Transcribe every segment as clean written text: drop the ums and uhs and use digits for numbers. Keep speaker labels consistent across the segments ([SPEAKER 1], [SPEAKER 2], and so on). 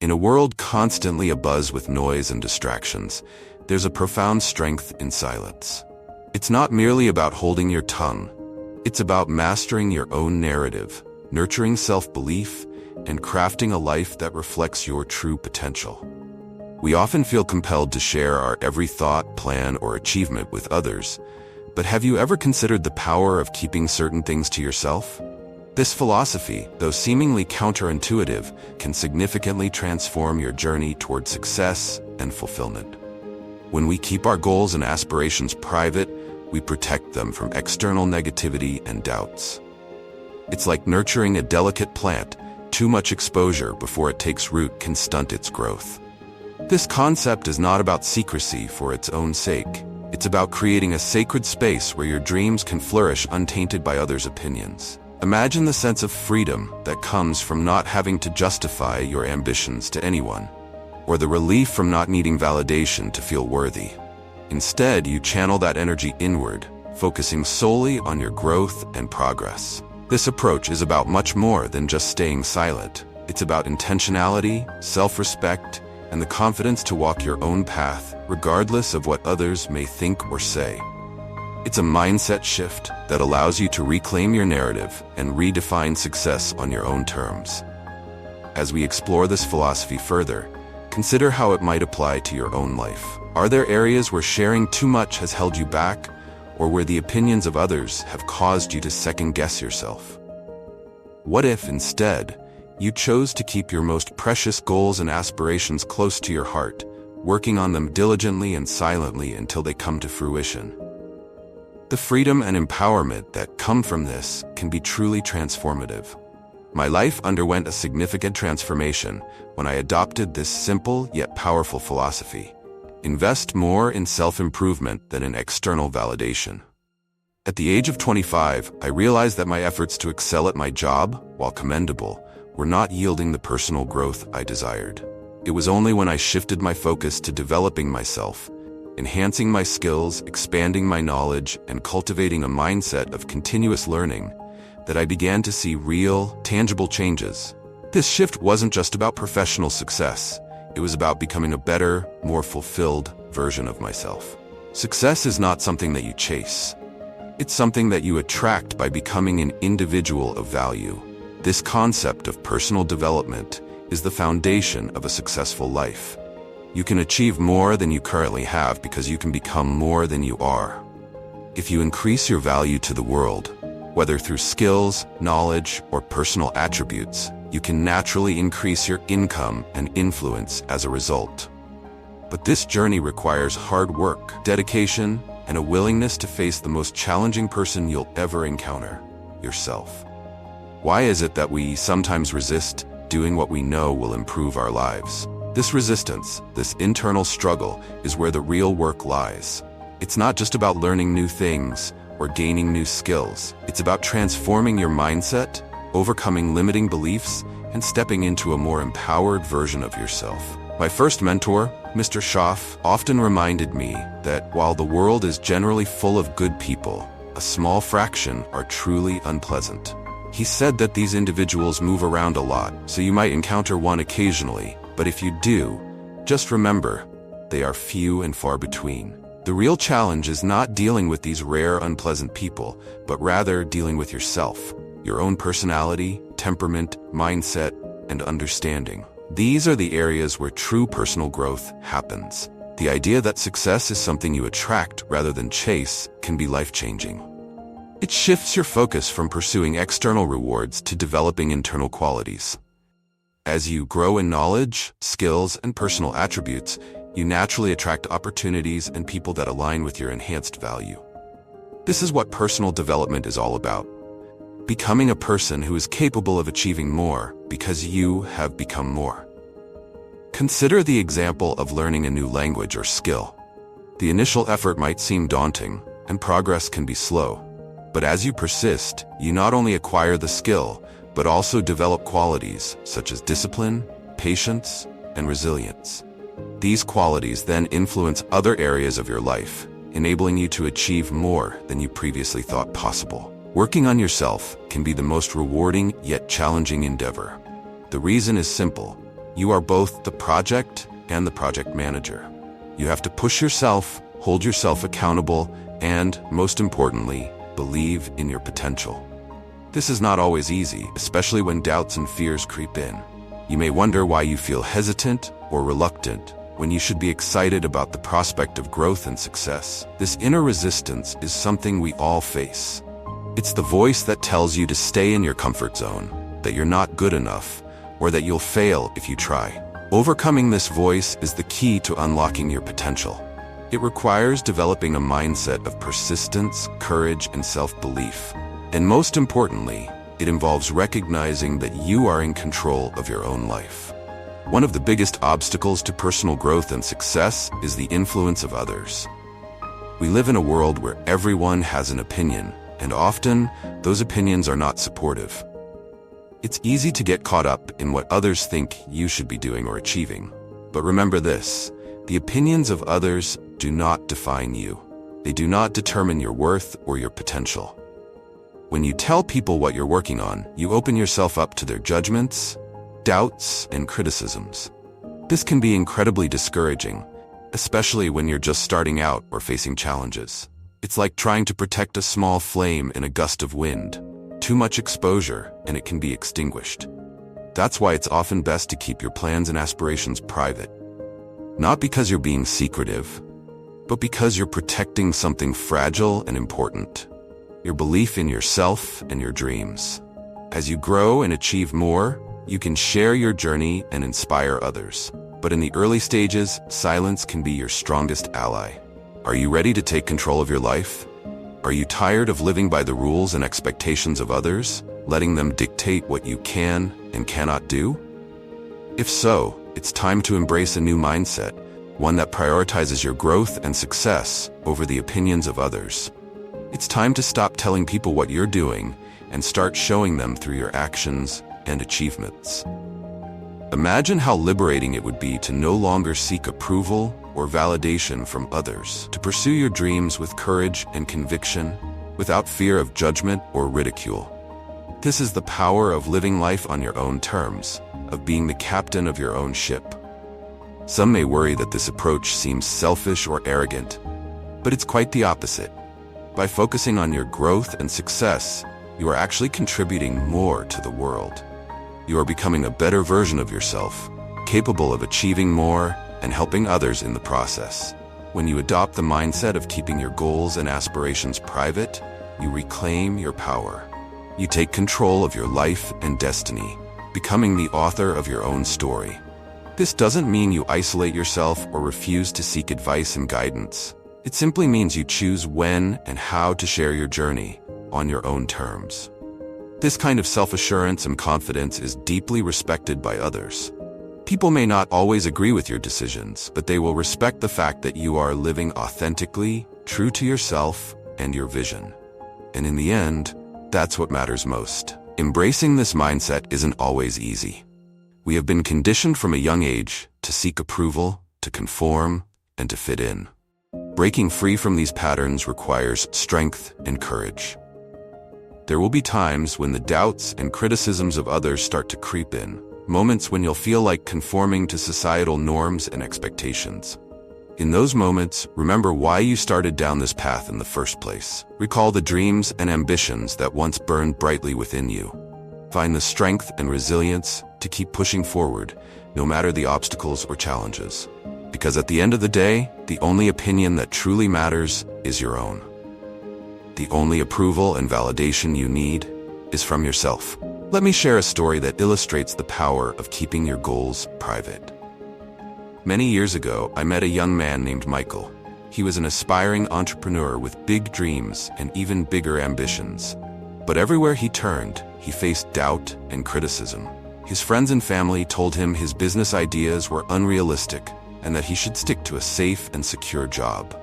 [SPEAKER 1] In a world constantly abuzz with noise and distractions, there's a profound strength in silence. It's not merely about holding your tongue. It's about mastering your own narrative, nurturing self-belief, and crafting a life that reflects your true potential. We often feel compelled to share our every thought, plan, or achievement with others, but have you ever considered the power of keeping certain things to yourself? This philosophy, though seemingly counterintuitive, can significantly transform your journey toward success and fulfillment. When we keep our goals and aspirations private, we protect them from external negativity and doubts. It's like nurturing a delicate plant. Too much exposure before it takes root can stunt its growth. This concept is not about secrecy for its own sake. It's about creating a sacred space where your dreams can flourish untainted by others' opinions. Imagine the sense of freedom that comes from not having to justify your ambitions to anyone, or the relief from not needing validation to feel worthy. Instead, you channel that energy inward, focusing solely on your growth and progress. This approach is about much more than just staying silent. It's about intentionality, self-respect, and the confidence to walk your own path, regardless of what others may think or say. It's a mindset shift that allows you to reclaim your narrative and redefine success on your own terms. As we explore this philosophy further, consider how it might apply to your own life. Are there areas where sharing too much has held you back, or where the opinions of others have caused you to second-guess yourself? What if, instead, you chose to keep your most precious goals and aspirations close to your heart, working on them diligently and silently until they come to fruition? The freedom and empowerment that come from this can be truly transformative. My life underwent a significant transformation when I adopted this simple yet powerful philosophy. Invest more in self-improvement than in external validation. At the age of 25, I realized that my efforts to excel at my job, while commendable, were not yielding the personal growth I desired. It was only when I shifted my focus to developing myself, enhancing my skills, expanding my knowledge, and cultivating a mindset of continuous learning, that I began to see real, tangible changes. This shift wasn't just about professional success. It was about becoming a better, more fulfilled version of myself. Success is not something that you chase. It's something that you attract by becoming an individual of value. This concept of personal development is the foundation of a successful life. You can achieve more than you currently have because you can become more than you are. If you increase your value to the world, whether through skills, knowledge, or personal attributes, you can naturally increase your income and influence as a result. But this journey requires hard work, dedication, and a willingness to face the most challenging person you'll ever encounter, yourself. Why is it that we sometimes resist doing what we know will improve our lives? This resistance, this internal struggle, is where the real work lies. It's not just about learning new things or gaining new skills. It's about transforming your mindset, overcoming limiting beliefs, and stepping into a more empowered version of yourself. My first mentor, Mr. Schaff, often reminded me that while the world is generally full of good people, a small fraction are truly unpleasant. He said that these individuals move around a lot, so you might encounter one occasionally, but if you do, just remember, they are few and far between. The real challenge is not dealing with these rare, unpleasant people, but rather dealing with yourself, your own personality, temperament, mindset, and understanding. These are the areas where true personal growth happens. The idea that success is something you attract rather than chase can be life-changing. It shifts your focus from pursuing external rewards to developing internal qualities. As you grow in knowledge, skills, and personal attributes, you naturally attract opportunities and people that align with your enhanced value. This is what personal development is all about. Becoming a person who is capable of achieving more because you have become more. Consider the example of learning a new language or skill. The initial effort might seem daunting, and progress can be slow. But as you persist, you not only acquire the skill, but also develop qualities such as discipline, patience, and resilience. These qualities then influence other areas of your life, enabling you to achieve more than you previously thought possible. Working on yourself can be the most rewarding yet challenging endeavor. The reason is simple. You are both the project and the project manager. You have to push yourself, hold yourself accountable, and, most importantly, believe in your potential. This is not always easy, especially when doubts and fears creep in. You may wonder why you feel hesitant or reluctant when you should be excited about the prospect of growth and success. This inner resistance is something we all face. It's the voice that tells you to stay in your comfort zone, that you're not good enough, or that you'll fail if you try. Overcoming this voice is the key to unlocking your potential. It requires developing a mindset of persistence, courage, and self-belief. And most importantly, it involves recognizing that you are in control of your own life. One of the biggest obstacles to personal growth and success is the influence of others. We live in a world where everyone has an opinion, and often, those opinions are not supportive. It's easy to get caught up in what others think you should be doing or achieving. But remember this, the opinions of others do not define you. They do not determine your worth or your potential. When you tell people what you're working on, you open yourself up to their judgments, doubts, and criticisms. This can be incredibly discouraging, especially when you're just starting out or facing challenges. It's like trying to protect a small flame in a gust of wind. Too much exposure, and it can be extinguished. That's why it's often best to keep your plans and aspirations private. Not because you're being secretive, but because you're protecting something fragile and important. Your belief in yourself and your dreams. As you grow and achieve more, you can share your journey and inspire others. But in the early stages, silence can be your strongest ally. Are you ready to take control of your life? Are you tired of living by the rules and expectations of others, letting them dictate what you can and cannot do? If so, it's time to embrace a new mindset, one that prioritizes your growth and success over the opinions of others. It's time to stop telling people what you're doing and start showing them through your actions and achievements. Imagine how liberating it would be to no longer seek approval or validation from others, to pursue your dreams with courage and conviction, without fear of judgment or ridicule. This is the power of living life on your own terms, of being the captain of your own ship. Some may worry that this approach seems selfish or arrogant, but it's quite the opposite. By focusing on your growth and success, you are actually contributing more to the world. You are becoming a better version of yourself, capable of achieving more and helping others in the process. When you adopt the mindset of keeping your goals and aspirations private, you reclaim your power. You take control of your life and destiny, becoming the author of your own story. This doesn't mean you isolate yourself or refuse to seek advice and guidance. It simply means you choose when and how to share your journey on your own terms. This kind of self-assurance and confidence is deeply respected by others. People may not always agree with your decisions, but they will respect the fact that you are living authentically, true to yourself and your vision. And in the end, that's what matters most. Embracing this mindset isn't always easy. We have been conditioned from a young age to seek approval, to conform, and to fit in. Breaking free from these patterns requires strength and courage. There will be times when the doubts and criticisms of others start to creep in, moments when you'll feel like conforming to societal norms and expectations. In those moments, remember why you started down this path in the first place. Recall the dreams and ambitions that once burned brightly within you. Find the strength and resilience to keep pushing forward, no matter the obstacles or challenges. Because at the end of the day, the only opinion that truly matters is your own. The only approval and validation you need is from yourself. Let me share a story that illustrates the power of keeping your goals private. Many years ago, I met a young man named Michael. He was an aspiring entrepreneur with big dreams and even bigger ambitions. But everywhere he turned, he faced doubt and criticism. His friends and family told him his business ideas were unrealistic and that he should stick to a safe and secure job.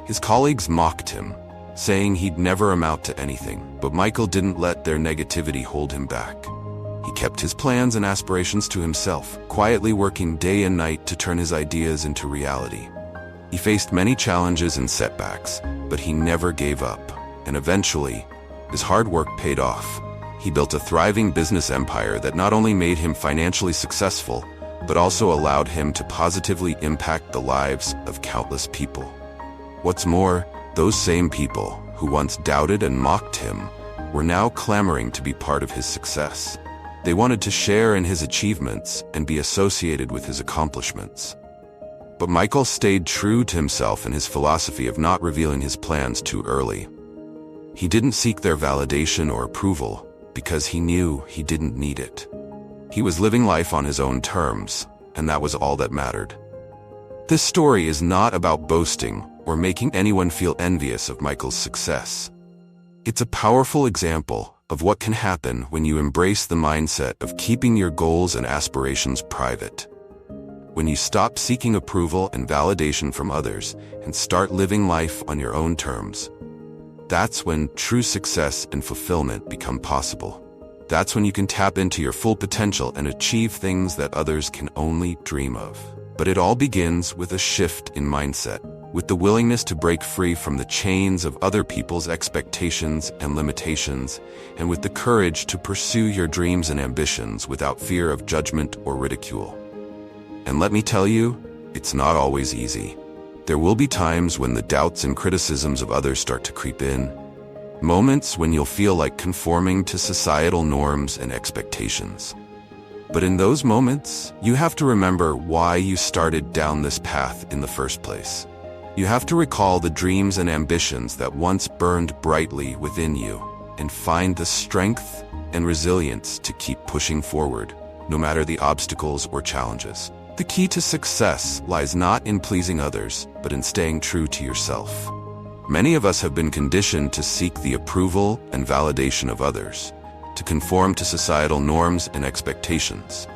[SPEAKER 1] His colleagues mocked him, saying he'd never amount to anything, but Michael didn't let their negativity hold him back. He kept his plans and aspirations to himself, quietly working day and night to turn his ideas into reality. He faced many challenges and setbacks, but he never gave up, and eventually, his hard work paid off. He built a thriving business empire that not only made him financially successful, but also allowed him to positively impact the lives of countless people. What's more, those same people who once doubted and mocked him were now clamoring to be part of his success. They wanted to share in his achievements and be associated with his accomplishments. But Michael stayed true to himself and his philosophy of not revealing his plans too early. He didn't seek their validation or approval because he knew he didn't need it. He was living life on his own terms, and that was all that mattered. This story is not about boasting or making anyone feel envious of Michael's success. It's a powerful example of what can happen when you embrace the mindset of keeping your goals and aspirations private. When you stop seeking approval and validation from others and start living life on your own terms, that's when true success and fulfillment become possible. That's when you can tap into your full potential and achieve things that others can only dream of. But it all begins with a shift in mindset, with the willingness to break free from the chains of other people's expectations and limitations, and with the courage to pursue your dreams and ambitions without fear of judgment or ridicule. And let me tell you, it's not always easy. There will be times when the doubts and criticisms of others start to creep in, moments when you'll feel like conforming to societal norms and expectations. But in those moments, you have to remember why you started down this path in the first place. You have to recall the dreams and ambitions that once burned brightly within you, and find the strength and resilience to keep pushing forward, no matter the obstacles or challenges. The key to success lies not in pleasing others, but in staying true to yourself. Many of us have been conditioned to seek the approval and validation of others, to conform to societal norms and expectations.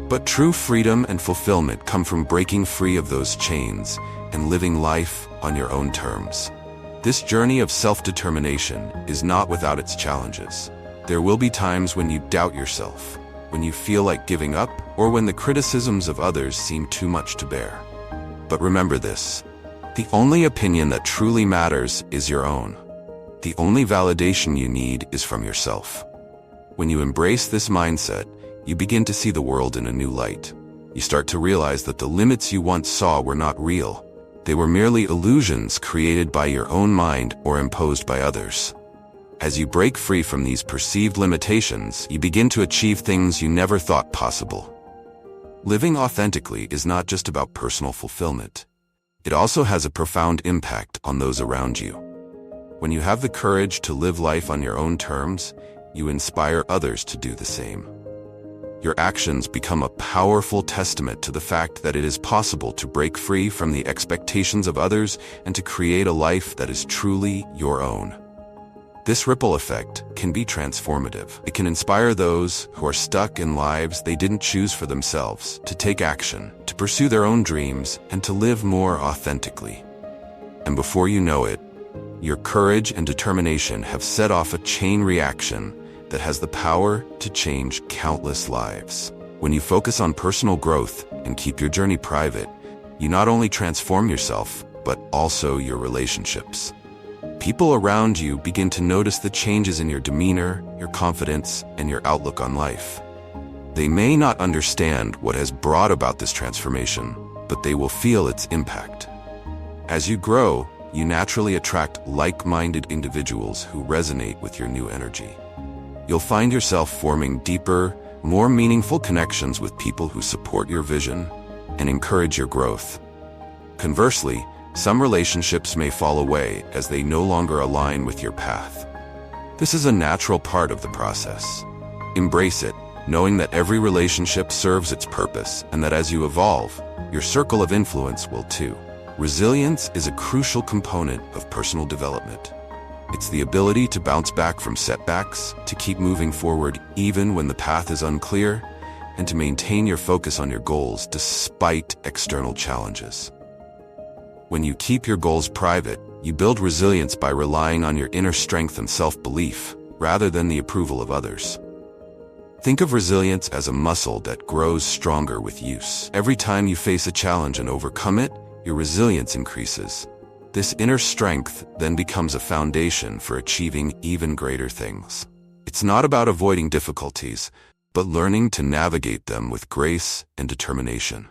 [SPEAKER 1] But true freedom and fulfillment come from breaking free of those chains and living life on your own terms. This journey of self-determination is not without its challenges. There will be times when you doubt yourself, when you feel like giving up, or when the criticisms of others seem too much to bear. But remember this: the only opinion that truly matters is your own. The only validation you need is from yourself. When you embrace this mindset, you begin to see the world in a new light. You start to realize that the limits you once saw were not real. They were merely illusions created by your own mind or imposed by others. As you break free from these perceived limitations, you begin to achieve things you never thought possible. Living authentically is not just about personal fulfillment. It also has a profound impact on those around you. When you have the courage to live life on your own terms, you inspire others to do the same. Your actions become a powerful testament to the fact that it is possible to break free from the expectations of others and to create a life that is truly your own. This ripple effect can be transformative. It can inspire those who are stuck in lives they didn't choose for themselves to take action, to pursue their own dreams, and to live more authentically. And before you know it, your courage and determination have set off a chain reaction that has the power to change countless lives. When you focus on personal growth and keep your journey private, you not only transform yourself, but also your relationships. People around you begin to notice the changes in your demeanor, your confidence, and your outlook on life. They may not understand what has brought about this transformation, but they will feel its impact. As you grow, you naturally attract like-minded individuals who resonate with your new energy. You'll find yourself forming deeper, more meaningful connections with people who support your vision and encourage your growth. Conversely, some relationships may fall away as they no longer align with your path. This is a natural part of the process. Embrace it, knowing that every relationship serves its purpose and that as you evolve, your circle of influence will too. Resilience is a crucial component of personal development. It's the ability to bounce back from setbacks, to keep moving forward even when the path is unclear, and to maintain your focus on your goals despite external challenges. When you keep your goals private, you build resilience by relying on your inner strength and self-belief, rather than the approval of others. Think of resilience as a muscle that grows stronger with use. Every time you face a challenge and overcome it, your resilience increases. This inner strength then becomes a foundation for achieving even greater things. It's not about avoiding difficulties, but learning to navigate them with grace and determination.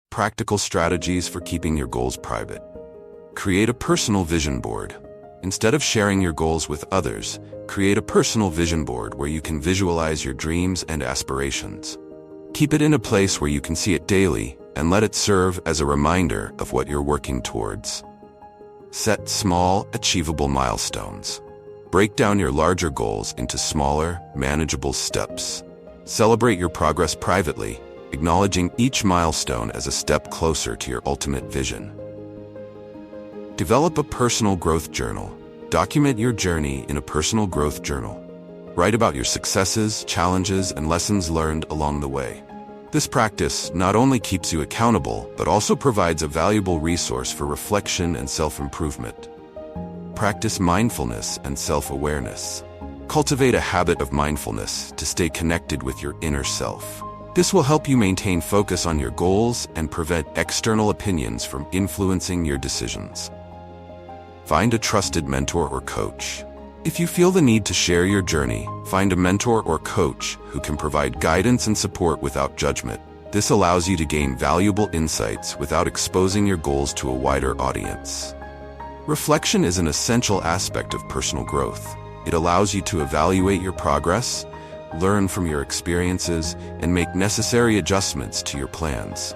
[SPEAKER 1] Practical strategies for keeping your goals private. Create a personal vision board. Instead of sharing your goals with others, create a personal vision board where you can visualize your dreams and aspirations. Keep it in a place where you can see it daily and let it serve as a reminder of what you're working towards. Set small, achievable milestones. Break down your larger goals into smaller, manageable steps. Celebrate your progress privately, acknowledging each milestone as a step closer to your ultimate vision. Develop a personal growth journal. Document your journey in a personal growth journal. Write about your successes, challenges, and lessons learned along the way. This practice not only keeps you accountable, but also provides a valuable resource for reflection and self-improvement. Practice mindfulness and self-awareness. Cultivate a habit of mindfulness to stay connected with your inner self. This will help you maintain focus on your goals and prevent external opinions from influencing your decisions. Find a trusted mentor or coach. If you feel the need to share your journey, find a mentor or coach who can provide guidance and support without judgment. This allows you to gain valuable insights without exposing your goals to a wider audience. Reflection is an essential aspect of personal growth. It allows you to evaluate your progress, learn from your experiences, and make necessary adjustments to your plans.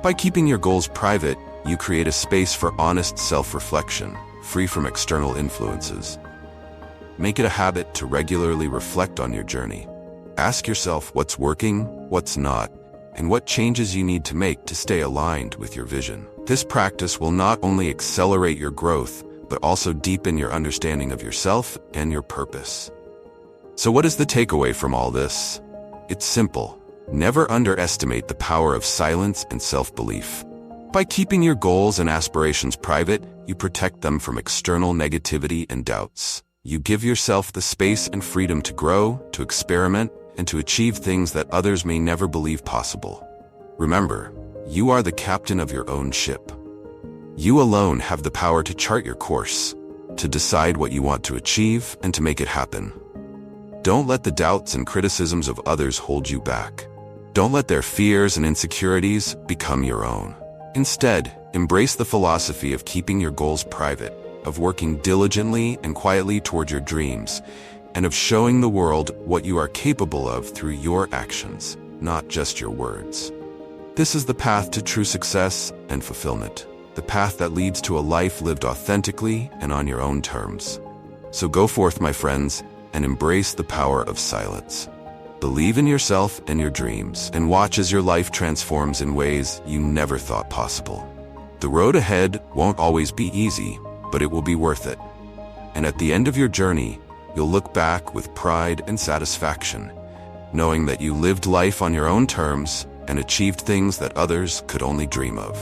[SPEAKER 1] By keeping your goals private, you create a space for honest self-reflection, free from external influences. Make it a habit to regularly reflect on your journey. Ask yourself what's working, what's not, and what changes you need to make to stay aligned with your vision. This practice will not only accelerate your growth, but also deepen your understanding of yourself and your purpose. So what is the takeaway from all this? It's simple. Never underestimate the power of silence and self-belief. By keeping your goals and aspirations private, you protect them from external negativity and doubts. You give yourself the space and freedom to grow, to experiment, and to achieve things that others may never believe possible. Remember, you are the captain of your own ship. You alone have the power to chart your course, to decide what you want to achieve, and to make it happen. Don't let the doubts and criticisms of others hold you back. Don't let their fears and insecurities become your own. Instead, embrace the philosophy of keeping your goals private, of working diligently and quietly toward your dreams, and of showing the world what you are capable of through your actions, not just your words. This is the path to true success and fulfillment, the path that leads to a life lived authentically and on your own terms. So go forth, my friends, and embrace the power of silence. Believe in yourself and your dreams, and watch as your life transforms in ways you never thought possible. The road ahead won't always be easy, but it will be worth it. And at the end of your journey, you'll look back with pride and satisfaction, knowing that you lived life on your own terms and achieved things that others could only dream of.